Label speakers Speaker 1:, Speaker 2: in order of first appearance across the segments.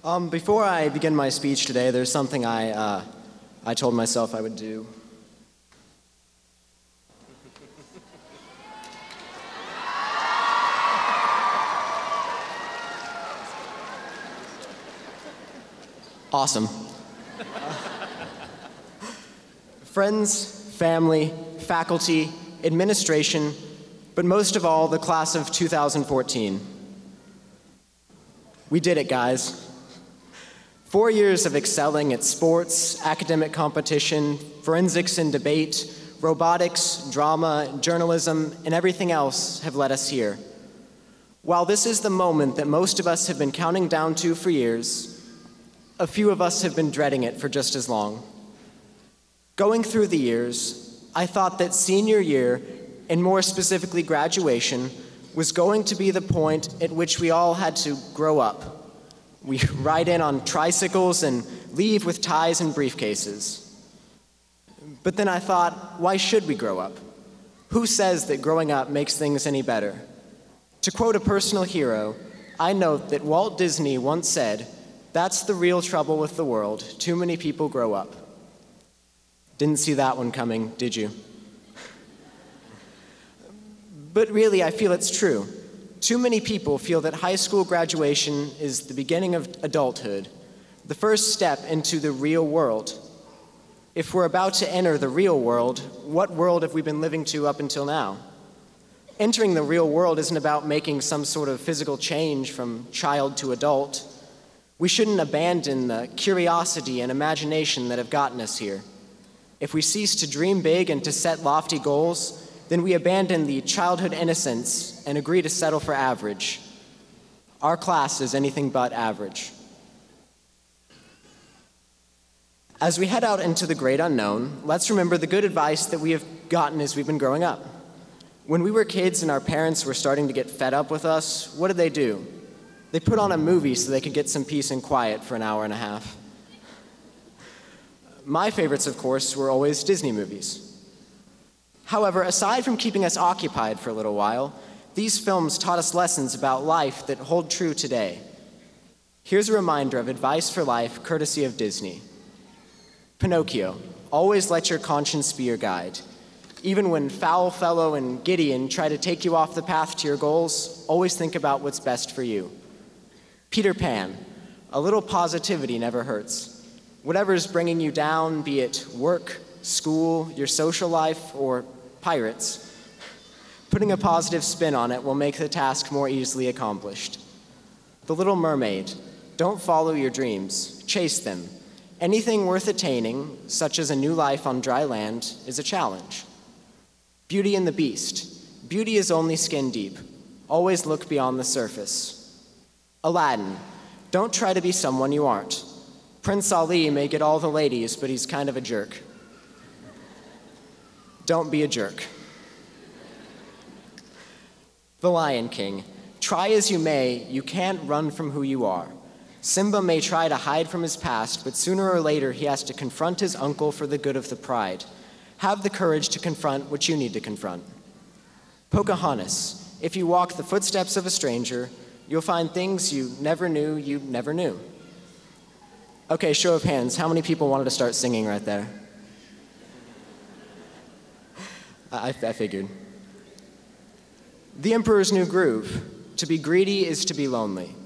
Speaker 1: Before I begin my speech today, there's something I told myself I would do. Awesome. Friends, family, faculty, administration, but most of all, the class of 2014. We did it, guys. 4 years of excelling at sports, academic competition, forensics and debate, robotics, drama, journalism, and everything else have led us here. While this is the moment that most of us have been counting down to for years, a few of us have been dreading it for just as long. Going through the years, I thought that senior year, and more specifically graduation, was going to be the point at which we all had to grow up. We ride in on tricycles and leave with ties and briefcases. But then I thought, why should we grow up? Who says that growing up makes things any better? To quote a personal hero, I note that Walt Disney once said, "That's the real trouble with the world. Too many people grow up." Didn't see that one coming, did you? But really, I feel it's true. Too many people feel that high school graduation is the beginning of adulthood, the first step into the real world. If we're about to enter the real world, what world have we been living to up until now? Entering the real world isn't about making some sort of physical change from child to adult. We shouldn't abandon the curiosity and imagination that have gotten us here. If we cease to dream big and to set lofty goals, then we abandon the childhood innocence and agree to settle for average. Our class is anything but average. As we head out into the great unknown, let's remember the good advice that we have gotten as we've been growing up. When we were kids and our parents were starting to get fed up with us, what did they do? They put on a movie so they could get some peace and quiet for an hour and a half. My favorites, of course, were always Disney movies. However, aside from keeping us occupied for a little while, these films taught us lessons about life that hold true today. Here's a reminder of advice for life, courtesy of Disney. Pinocchio, always let your conscience be your guide. Even when Foulfellow and Gideon try to take you off the path to your goals, always think about what's best for you. Peter Pan, a little positivity never hurts. Whatever's bringing you down, be it work, school, your social life, or pirates, putting a positive spin on it will make the task more easily accomplished. The Little Mermaid, don't follow your dreams, chase them. Anything worth attaining, such as a new life on dry land, is a challenge. Beauty and the Beast, beauty is only skin deep. Always look beyond the surface. Aladdin, don't try to be someone you aren't. Prince Ali may get all the ladies, but he's kind of a jerk. Don't be a jerk. The Lion King, try as you may, you can't run from who you are. Simba may try to hide from his past, but sooner or later he has to confront his uncle for the good of the pride. Have the courage to confront what you need to confront. Pocahontas, if you walk the footsteps of a stranger, you'll find things you never knew you never knew. Okay, show of hands, how many people wanted to start singing right there? I figured. The Emperor's New Groove, to be greedy is to be lonely.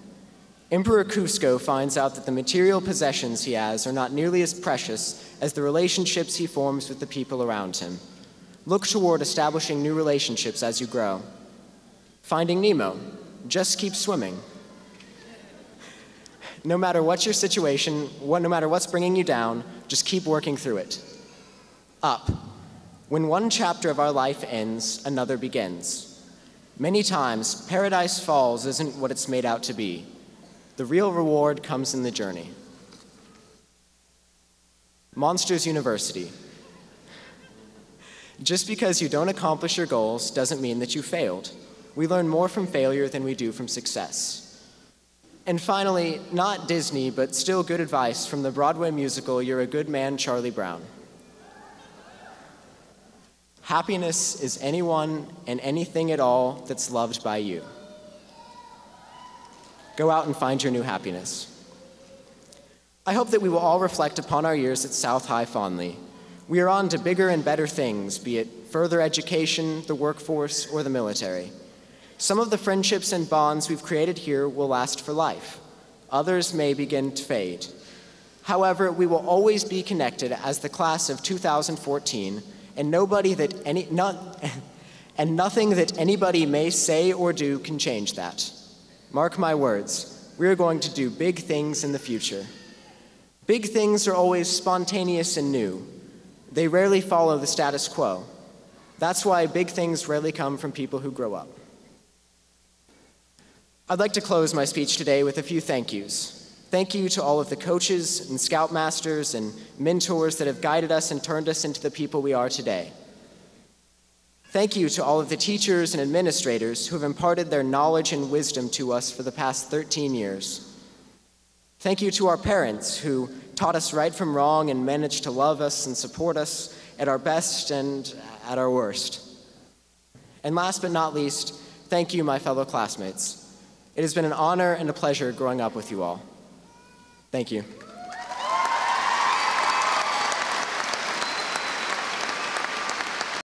Speaker 1: Emperor Cusco finds out that the material possessions he has are not nearly as precious as the relationships he forms with the people around him. Look toward establishing new relationships as you grow. Finding Nemo, just keep swimming. No matter what's your situation, no matter what's bringing you down, just keep working through it. Up. When one chapter of our life ends, another begins. Many times, Paradise Falls isn't what it's made out to be. The real reward comes in the journey. Monsters University. Just because you don't accomplish your goals doesn't mean that you failed. We learn more from failure than we do from success. And finally, not Disney, but still good advice from the Broadway musical You're a Good Man, Charlie Brown. Happiness is anyone and anything at all that's loved by you. Go out and find your new happiness. I hope that we will all reflect upon our years at South High fondly. We are on to bigger and better things, be it further education, the workforce, or the military. Some of the friendships and bonds we've created here will last for life. Others may begin to fade. However, we will always be connected as the class of 2014, and nothing that anybody may say or do can change that. Mark my words, we are going to do big things in the future. Big things are always spontaneous and new. They rarely follow the status quo. That's why big things rarely come from people who grow up. I'd like to close my speech today with a few thank yous. Thank you to all of the coaches and scoutmasters and mentors that have guided us and turned us into the people we are today. Thank you to all of the teachers and administrators who have imparted their knowledge and wisdom to us for the past 13 years. Thank you to our parents who taught us right from wrong and managed to love us and support us at our best and at our worst. And last but not least, thank you, my fellow classmates. It has been an honor and a pleasure growing up with you all. Thank you.